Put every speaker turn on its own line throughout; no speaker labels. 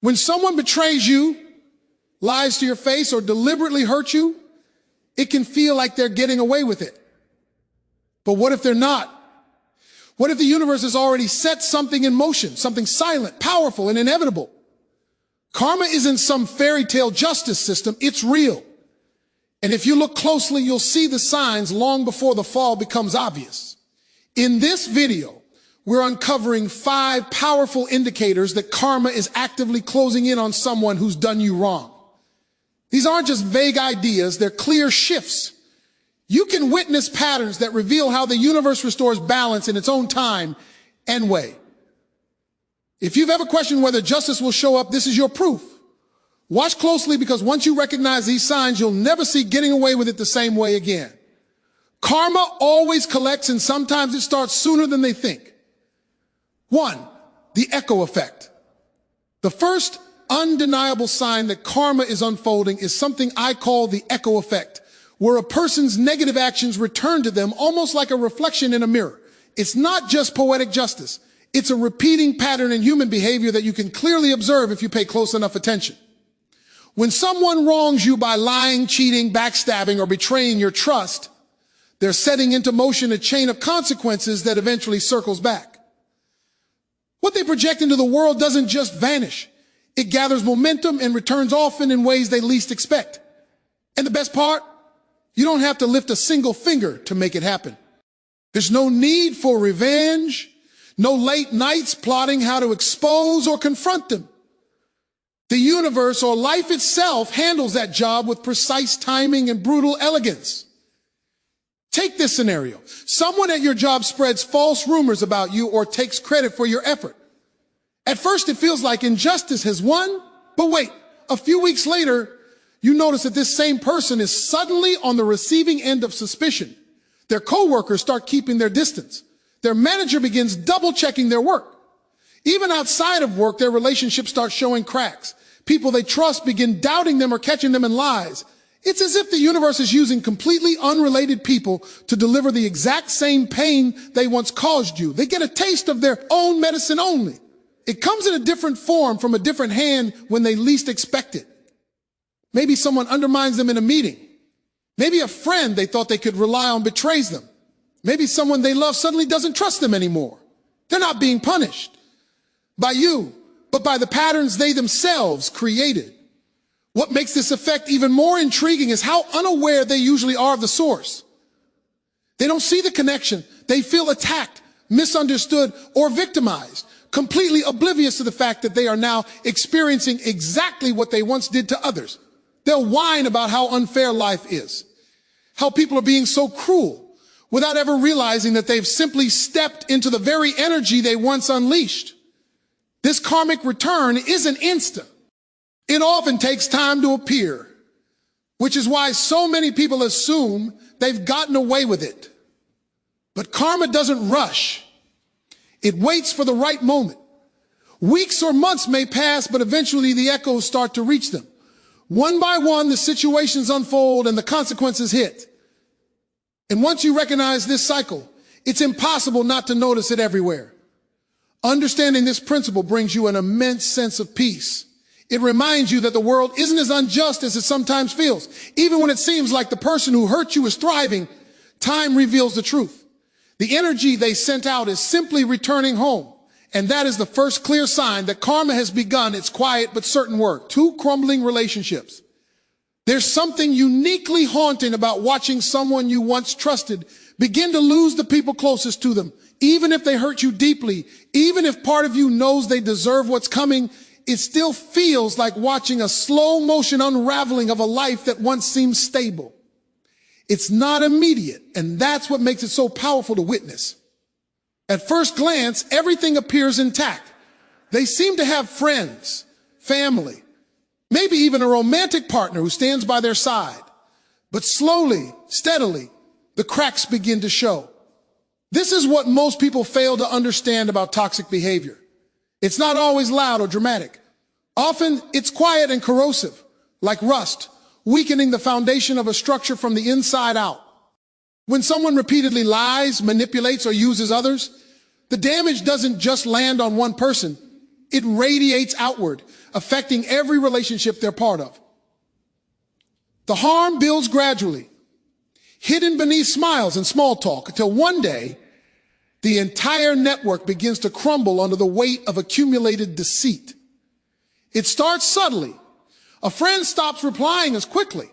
When someone betrays you, lies to your face, or deliberately hurts you, it can feel like they're getting away with it. But what if they're not? What if the universe has already set something in motion, something silent, powerful, and inevitable? Karma isn't some fairy tale justice system, it's real. And if you look closely, you'll see the signs long before the fall becomes obvious. In this video, we're uncovering 5 powerful indicators that karma is actively closing in on someone who's done you wrong. These aren't just vague ideas, they're clear shifts. You can witness patterns that reveal how the universe restores balance in its own time and way. If you've ever questioned whether justice will show up, this is your proof. Watch closely, because once you recognize these signs, you'll never see getting away with it the same way again. Karma always collects, and sometimes it starts sooner than they think. 1, the echo effect. The first undeniable sign that karma is unfolding is something I call the echo effect, where a person's negative actions return to them almost like a reflection in a mirror. It's not just poetic justice. It's a repeating pattern in human behavior that you can clearly observe if you pay close enough attention. When someone wrongs you by lying, cheating, backstabbing, or betraying your trust, they're setting into motion a chain of consequences that eventually circles back. What they project into the world doesn't just vanish. It gathers momentum and returns often in ways they least expect. And the best part? You don't have to lift a single finger to make it happen. There's no need for revenge, no late nights plotting how to expose or confront them. The universe, or life itself, handles that job with precise timing and brutal elegance. Take this scenario. Someone at your job spreads false rumors about you or takes credit for your effort. At first, it feels like injustice has won, but wait, a few weeks later, you notice that this same person is suddenly on the receiving end of suspicion. Their coworkers start keeping their distance. Their manager begins double-checking their work. Even outside of work, their relationships start showing cracks. People they trust begin doubting them or catching them in lies. It's as if the universe is using completely unrelated people to deliver the exact same pain they once caused you. They get a taste of their own medicine only. It comes in a different form from a different hand when they least expect it. Maybe someone undermines them in a meeting. Maybe a friend they thought they could rely on betrays them. Maybe someone they love suddenly doesn't trust them anymore. They're not being punished by you, but by the patterns they themselves created. What makes this effect even more intriguing is how unaware they usually are of the source. They don't see the connection. They feel attacked, misunderstood, or victimized, completely oblivious to the fact that they are now experiencing exactly what they once did to others. They'll whine about how unfair life is, how people are being so cruel, without ever realizing that they've simply stepped into the very energy they once unleashed. This karmic return isn't instant. It often takes time to appear, which is why so many people assume they've gotten away with it. But karma doesn't rush. It waits for the right moment. Weeks or months may pass, but eventually the echoes start to reach them. One by one, the situations unfold and the consequences hit. And once you recognize this cycle, it's impossible not to notice it everywhere. Understanding this principle brings you an immense sense of peace. It reminds you that the world isn't as unjust as it sometimes feels. Even when it seems like the person who hurt you is thriving, time reveals the truth. The energy they sent out is simply returning home. And that is the first clear sign that karma has begun its quiet but certain work. 2 crumbling relationships. There's something uniquely haunting about watching someone you once trusted begin to lose the people closest to them. Even if they hurt you deeply, even if part of you knows they deserve what's coming, it still feels like watching a slow motion unraveling of a life that once seemed stable. It's not immediate, and that's what makes it so powerful to witness. At first glance, everything appears intact. They seem to have friends, family, maybe even a romantic partner who stands by their side. But slowly, steadily, the cracks begin to show. This is what most people fail to understand about toxic behavior. It's not always loud or dramatic. Often, it's quiet and corrosive, like rust, weakening the foundation of a structure from the inside out. When someone repeatedly lies, manipulates, or uses others, the damage doesn't just land on one person. It radiates outward, affecting every relationship they're part of. The harm builds gradually, hidden beneath smiles and small talk, until one day, the entire network begins to crumble under the weight of accumulated deceit. It starts subtly. A friend stops replying as quickly.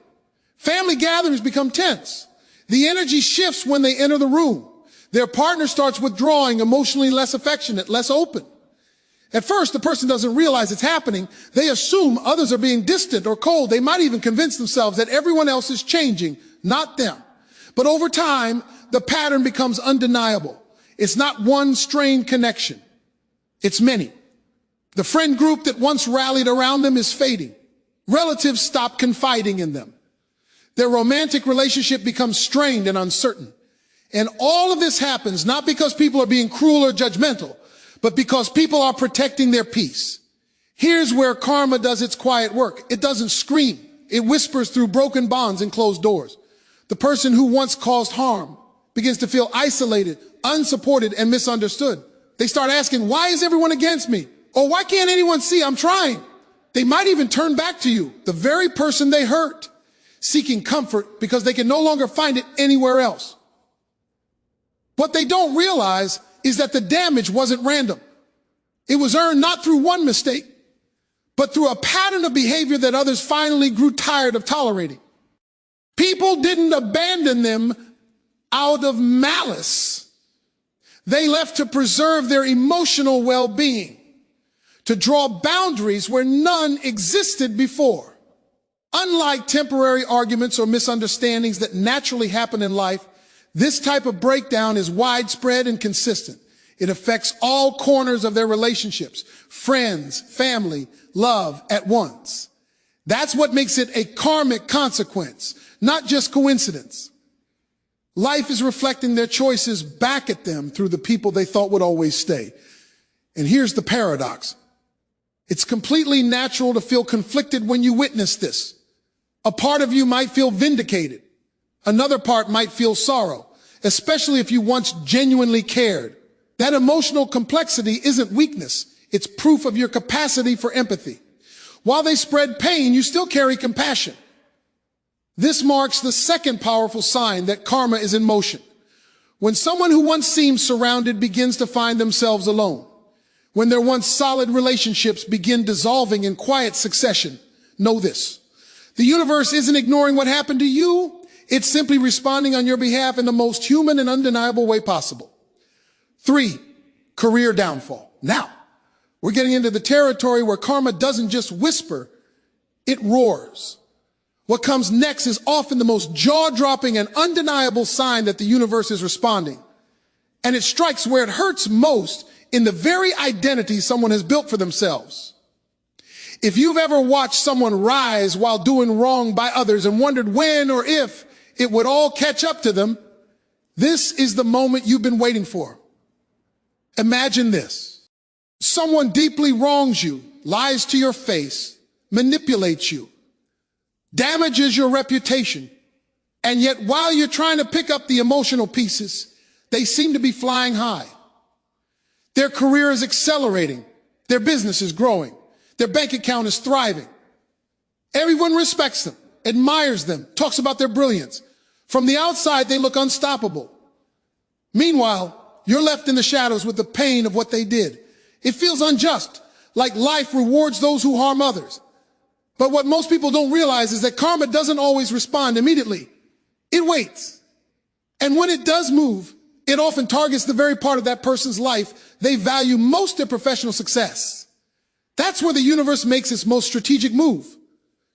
Family gatherings become tense. The energy shifts when they enter the room. Their partner starts withdrawing, emotionally less affectionate, less open. At first, the person doesn't realize it's happening. They assume others are being distant or cold. They might even convince themselves that everyone else is changing, not them. But over time, the pattern becomes undeniable. It's not one strained connection. It's many. The friend group that once rallied around them is fading. Relatives stop confiding in them. Their romantic relationship becomes strained and uncertain. And all of this happens not because people are being cruel or judgmental, but because people are protecting their peace. Here's where karma does its quiet work. It doesn't scream. It whispers through broken bonds and closed doors. The person who once caused harm begins to feel isolated, unsupported, and misunderstood. They start asking, why is everyone against me? Or why can't anyone see I'm trying? They might even turn back to you, the very person they hurt, seeking comfort because they can no longer find it anywhere else. What they don't realize is that the damage wasn't random. It was earned not through one mistake, but through a pattern of behavior that others finally grew tired of tolerating. People didn't abandon them out of malice. They left to preserve their emotional well-being, to draw boundaries where none existed before. Unlike temporary arguments or misunderstandings that naturally happen in life, this type of breakdown is widespread and consistent. It affects all corners of their relationships, friends, family, love at once. That's what makes it a karmic consequence, not just coincidence. Life is reflecting their choices back at them through the people they thought would always stay. And here's the paradox. It's completely natural to feel conflicted when you witness this. A part of you might feel vindicated. Another part might feel sorrow, especially if you once genuinely cared. That emotional complexity isn't weakness. It's proof of your capacity for empathy. While they spread pain, you still carry compassion. This marks the second powerful sign that karma is in motion. When someone who once seemed surrounded begins to find themselves alone, when their once solid relationships begin dissolving in quiet succession, know this. The universe isn't ignoring what happened to you. It's simply responding on your behalf in the most human and undeniable way possible. 3, career downfall. Now, we're getting into the territory where karma doesn't just whisper, it roars. What comes next is often the most jaw-dropping and undeniable sign that the universe is responding. And it strikes where it hurts most, in the very identity someone has built for themselves. If you've ever watched someone rise while doing wrong by others and wondered when or if it would all catch up to them, this is the moment you've been waiting for. Imagine this. Someone deeply wrongs you, lies to your face, manipulates you, damages your reputation, and yet while you're trying to pick up the emotional pieces, they seem to be flying high. Their career is accelerating. Their business is growing. Their bank account is thriving. Everyone respects them, admires them, talks about their brilliance. From the outside, they look unstoppable. Meanwhile, you're left in the shadows with the pain of what they did. It feels unjust, like life rewards those who harm others. But what most people don't realize is that karma doesn't always respond immediately. It waits. And when it does move, it often targets the very part of that person's life they value most in professional success. That's where the universe makes its most strategic move.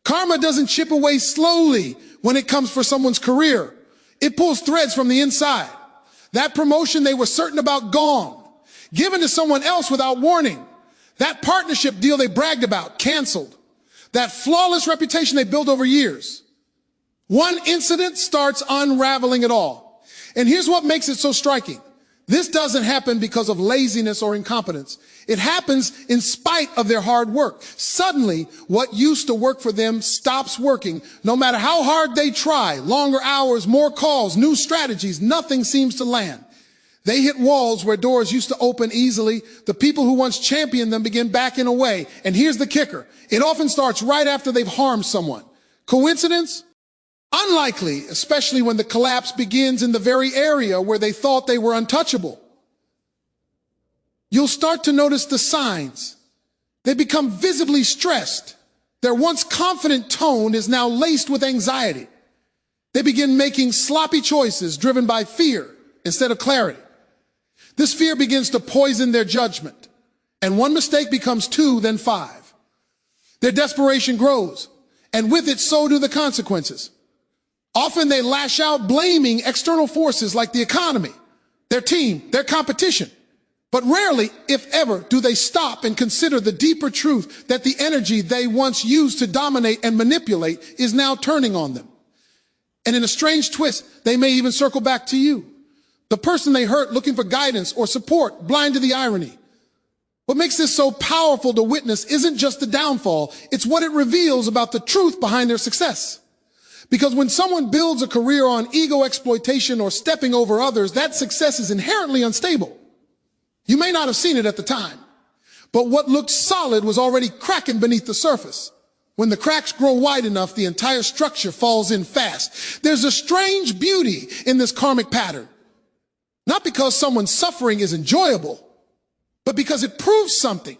Karma doesn't chip away slowly when it comes for someone's career. It pulls threads from the inside. That promotion they were certain about gone, given to someone else without warning. That partnership deal they bragged about, canceled. That flawless reputation they built over years. One incident starts unraveling it all. And here's what makes it so striking. This doesn't happen because of laziness or incompetence. It happens in spite of their hard work. Suddenly, what used to work for them stops working. No matter how hard they try, longer hours, more calls, new strategies, nothing seems to land. They hit walls where doors used to open easily. The people who once championed them begin backing away. And here's the kicker. It often starts right after they've harmed someone. Coincidence? Unlikely, especially when the collapse begins in the very area where they thought they were untouchable. You'll start to notice the signs. They become visibly stressed. Their once confident tone is now laced with anxiety. They begin making sloppy choices driven by fear instead of clarity. This fear begins to poison their judgment, and one mistake becomes 2, then 5. Their desperation grows, and with it, so do the consequences. Often they lash out blaming external forces like the economy, their team, their competition. But rarely, if ever, do they stop and consider the deeper truth that the energy they once used to dominate and manipulate is now turning on them. And in a strange twist, they may even circle back to you, the person they hurt, looking for guidance or support, blind to the irony. What makes this so powerful to witness isn't just the downfall, it's what it reveals about the truth behind their success. Because when someone builds a career on ego exploitation or stepping over others, that success is inherently unstable. You may not have seen it at the time, but what looked solid was already cracking beneath the surface. When the cracks grow wide enough, the entire structure falls in fast. There's a strange beauty in this karmic pattern. Not because someone's suffering is enjoyable, but because it proves something.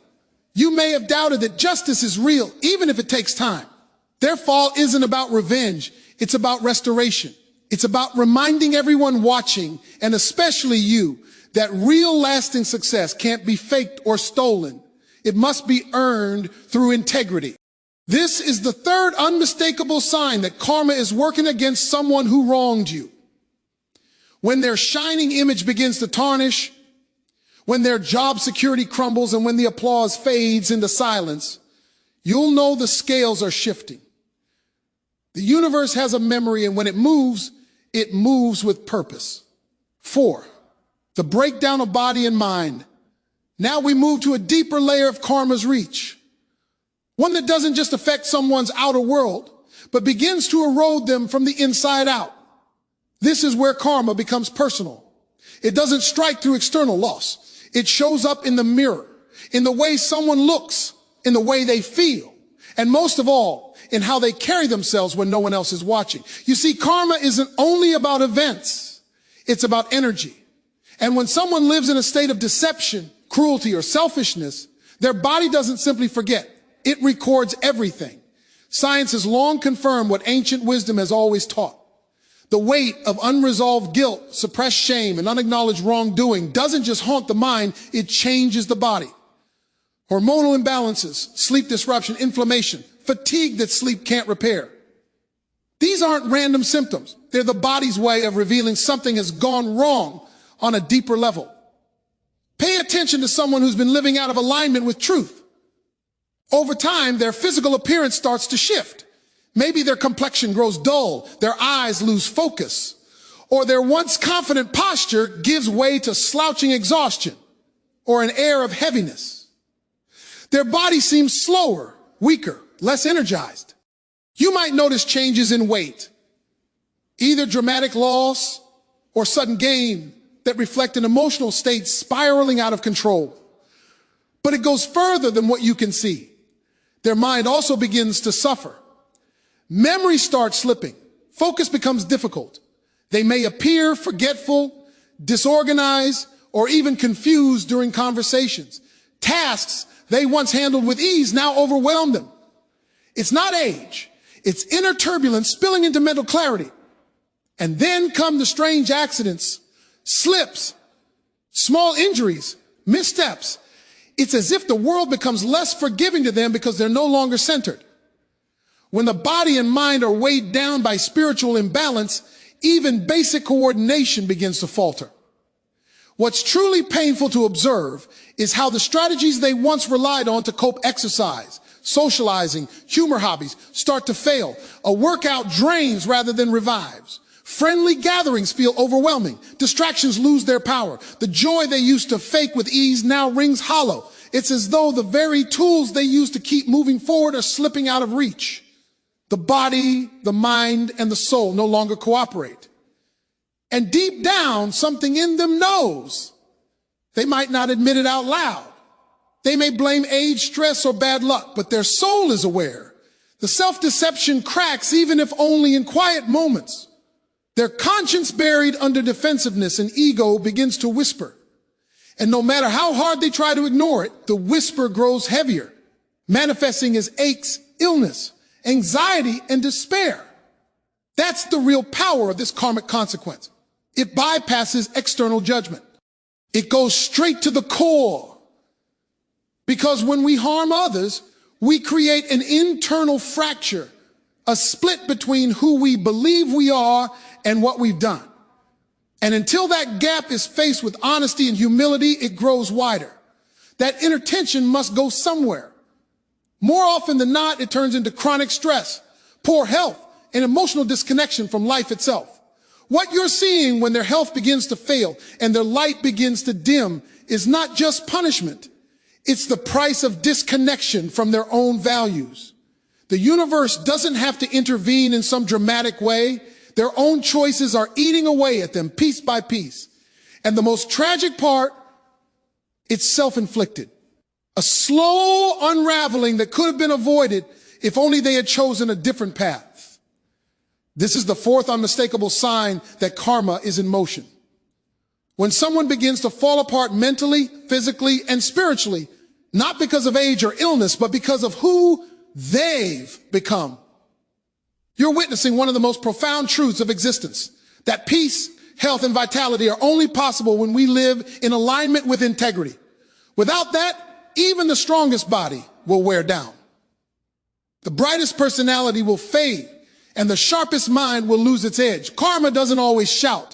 You may have doubted that justice is real, even if it takes time. Their fall isn't about revenge. It's about restoration. It's about reminding everyone watching, and especially you, that real lasting success can't be faked or stolen. It must be earned through integrity. This is the third unmistakable sign that karma is working against someone who wronged you. When their shining image begins to tarnish, when their job security crumbles, and when the applause fades into silence, you'll know the scales are shifting. The universe has a memory, and when it moves with purpose. 4, the breakdown of body and mind. Now we move to a deeper layer of karma's reach. One that doesn't just affect someone's outer world, but begins to erode them from the inside out. This is where karma becomes personal. It doesn't strike through external loss. It shows up in the mirror, in the way someone looks, in the way they feel, and most of all, in how they carry themselves when no one else is watching. You see, karma isn't only about events. It's about energy. And when someone lives in a state of deception, cruelty, or selfishness, their body doesn't simply forget. It records everything. Science has long confirmed what ancient wisdom has always taught. The weight of unresolved guilt, suppressed shame, and unacknowledged wrongdoing doesn't just haunt the mind, it changes the body. Hormonal imbalances, sleep disruption, inflammation, fatigue that sleep can't repair. These aren't random symptoms. They're the body's way of revealing something has gone wrong on a deeper level. Pay attention to someone who's been living out of alignment with truth. Over time, their physical appearance starts to shift. Maybe their complexion grows dull, their eyes lose focus, or their once confident posture gives way to slouching exhaustion or an air of heaviness. Their body seems slower, weaker, less energized. You might notice changes in weight, either dramatic loss or sudden gain that reflect an emotional state spiraling out of control. But it goes further than what you can see. Their mind also begins to suffer. Memory starts slipping. Focus becomes difficult. They may appear forgetful, disorganized, or even confused during conversations. Tasks they once handled with ease now overwhelm them. It's not age. It's inner turbulence spilling into mental clarity. And then come the strange accidents, slips, small injuries, missteps. It's as if the world becomes less forgiving to them because they're no longer centered. When the body and mind are weighed down by spiritual imbalance, even basic coordination begins to falter. What's truly painful to observe is how the strategies they once relied on to cope, exercise, socializing, humor hobbies, start to fail. A workout drains rather than revives. Friendly gatherings feel overwhelming. Distractions lose their power. The joy they used to fake with ease now rings hollow. It's as though the very tools they used to keep moving forward are slipping out of reach. The body, the mind, and the soul no longer cooperate. And deep down, something in them knows. They might not admit it out loud. They may blame age, stress, or bad luck, but their soul is aware. The self-deception cracks even if only in quiet moments. Their conscience buried under defensiveness and ego begins to whisper. And no matter how hard they try to ignore it, the whisper grows heavier, manifesting as aches, illness, anxiety, and despair. That's the real power of this karmic consequence. It bypasses external judgment. It goes straight to the core. Because when we harm others, we create an internal fracture, a split between who we believe we are and what we've done. And until that gap is faced with honesty and humility, it grows wider. That inner tension must go somewhere. More often than not, it turns into chronic stress, poor health, and emotional disconnection from life itself. What you're seeing when their health begins to fail and their light begins to dim is not just punishment. It's the price of disconnection from their own values. The universe doesn't have to intervene in some dramatic way. Their own choices are eating away at them piece by piece. And the most tragic part, it's self-inflicted. A slow unraveling that could have been avoided if only they had chosen a different path. This is the fourth unmistakable sign that karma is in motion. When someone begins to fall apart mentally, physically, and spiritually, not because of age or illness, but because of who they've become. You're witnessing one of the most profound truths of existence, that peace, health, and vitality are only possible when we live in alignment with integrity. Without that, even the strongest body will wear down. The brightest personality will fade, and the sharpest mind will lose its edge. Karma doesn't always shout.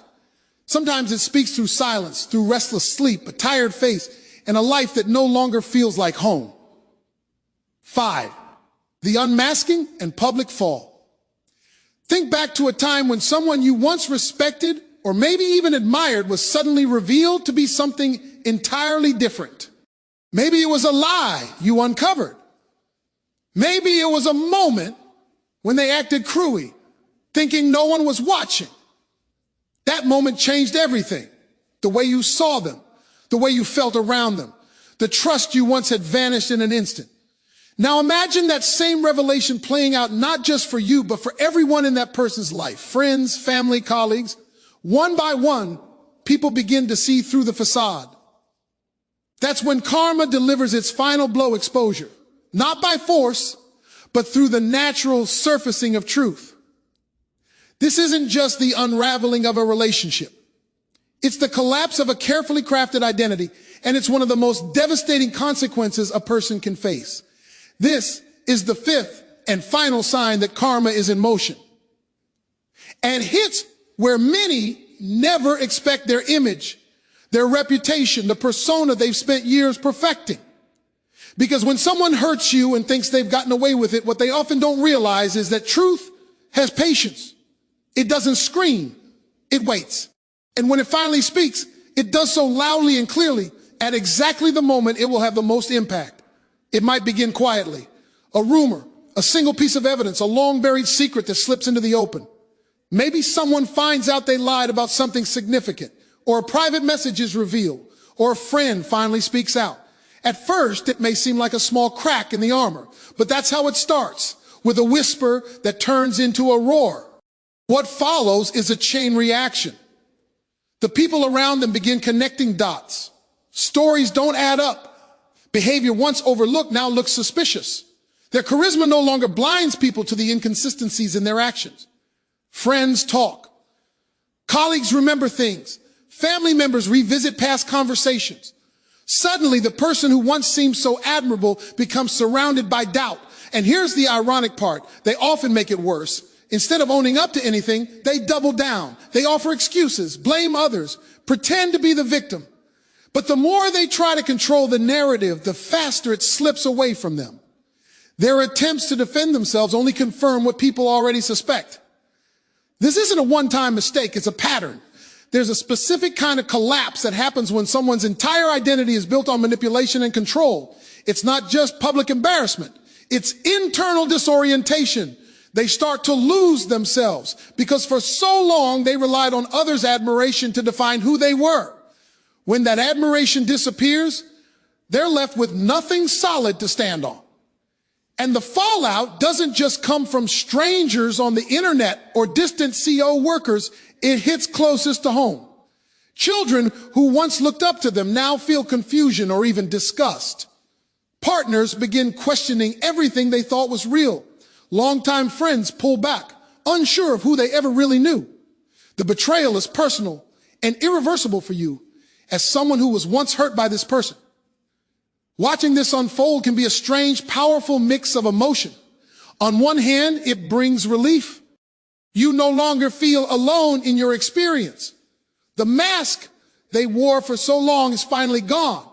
Sometimes it speaks through silence, through restless sleep, a tired face, and a life that no longer feels like home. 5, the unmasking and public fall. Think back to a time when someone you once respected or maybe even admired was suddenly revealed to be something entirely different. Maybe it was a lie you uncovered. Maybe it was a moment when they acted cruelly, thinking no one was watching. That moment changed everything. The way you saw them, the way you felt around them, the trust you once had vanished in an instant. Now imagine that same revelation playing out not just for you, but for everyone in that person's life, friends, family, colleagues. One by one, people begin to see through the facade. That's when karma delivers its final blow exposure, not by force, but through the natural surfacing of truth. This isn't just the unraveling of a relationship. It's the collapse of a carefully crafted identity, and it's one of the most devastating consequences a person can face. This is the fifth and final sign that karma is in motion, and hits where many never expect their image, their reputation, the persona they've spent years perfecting. Because when someone hurts you and thinks they've gotten away with it, what they often don't realize is that truth has patience. It doesn't scream, it waits. And when it finally speaks, it does so loudly and clearly at exactly the moment it will have the most impact. It might begin quietly, a rumor, a single piece of evidence, a long buried secret that slips into the open. Maybe someone finds out they lied about something significant, or a private message is revealed, or a friend finally speaks out. At first, it may seem like a small crack in the armor, but that's how it starts, with a whisper that turns into a roar. What follows is a chain reaction. The people around them begin connecting dots. Stories don't add up. Behavior once overlooked now looks suspicious. Their charisma no longer blinds people to the inconsistencies in their actions. Friends talk. Colleagues remember things. Family members revisit past conversations. Suddenly, the person who once seemed so admirable becomes surrounded by doubt. And here's the ironic part. They often make it worse. Instead of owning up to anything, they double down. They offer excuses, blame others, pretend to be the victim. But the more they try to control the narrative, the faster it slips away from them. Their attempts to defend themselves only confirm what people already suspect. This isn't a one-time mistake, it's a pattern. There's a specific kind of collapse that happens when someone's entire identity is built on manipulation and control. It's not just public embarrassment. It's internal disorientation. They start to lose themselves because for so long they relied on others' admiration to define who they were. When that admiration disappears, they're left with nothing solid to stand on. And the fallout doesn't just come from strangers on the internet or distant CO workers, it hits closest to home. Children who once looked up to them now feel confusion or even disgust. Partners begin questioning everything they thought was real. Longtime friends pull back, unsure of who they ever really knew. The betrayal is personal and irreversible for you as someone who was once hurt by this person. Watching this unfold can be a strange, powerful mix of emotion. On one hand, it brings relief. You no longer feel alone in your experience. The mask they wore for so long is finally gone,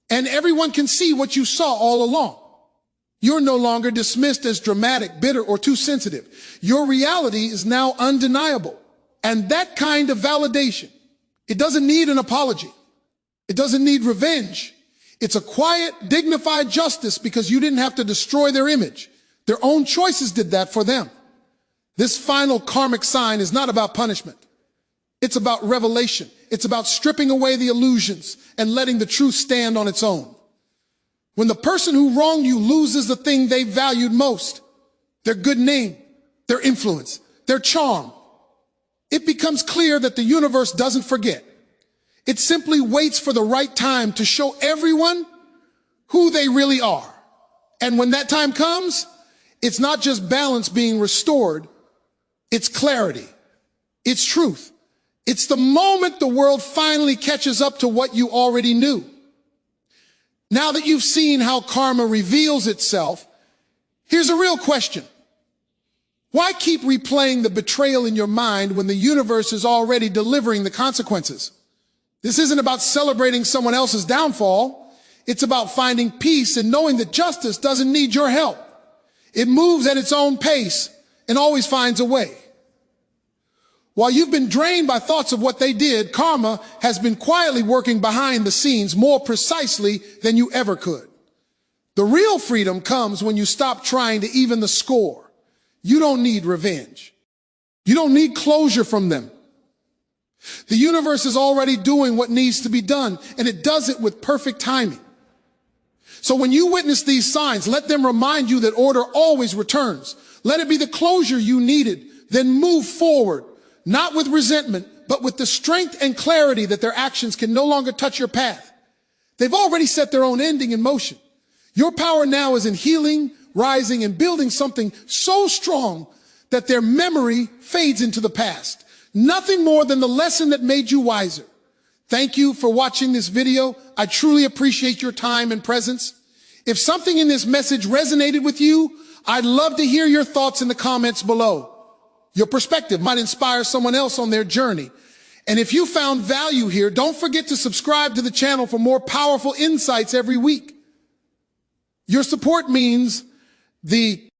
and everyone can see what you saw all along. You're no longer dismissed as dramatic, bitter, or too sensitive. Your reality is now undeniable. And that kind of validation, it doesn't need an apology. It doesn't need revenge. It's a quiet, dignified justice because you didn't have to destroy their image. Their own choices did that for them. This final karmic sign is not about punishment. It's about revelation. It's about stripping away the illusions and letting the truth stand on its own. When the person who wronged you loses the thing they valued most, their good name, their influence, their charm, it becomes clear that the universe doesn't forget. It simply waits for the right time to show everyone who they really are. And when that time comes, it's not just balance being restored, it's clarity, it's truth. It's the moment the world finally catches up to what you already knew. Now that you've seen how karma reveals itself, here's a real question. Why keep replaying the betrayal in your mind when the universe is already delivering the consequences? This isn't about celebrating someone else's downfall. It's about finding peace and knowing that justice doesn't need your help. It moves at its own pace and always finds a way. While you've been drained by thoughts of what they did, karma has been quietly working behind the scenes more precisely than you ever could. The real freedom comes when you stop trying to even the score. You don't need revenge. You don't need closure from them. The universe is already doing what needs to be done, and it does it with perfect timing. So when you witness these signs, let them remind you that order always returns. Let it be the closure you needed. Then move forward, not with resentment, but with the strength and clarity that their actions can no longer touch your path. They've already set their own ending in motion. Your power now is in healing, rising, and building something so strong that their memory fades into the past. Nothing more than the lesson that made you wiser. Thank you for watching this video. I truly appreciate your time and presence. If something in this message resonated with you, I'd love to hear your thoughts in the comments below. Your perspective might inspire someone else on their journey. And if you found value here, don't forget to subscribe to the channel for more powerful insights every week. Your support means the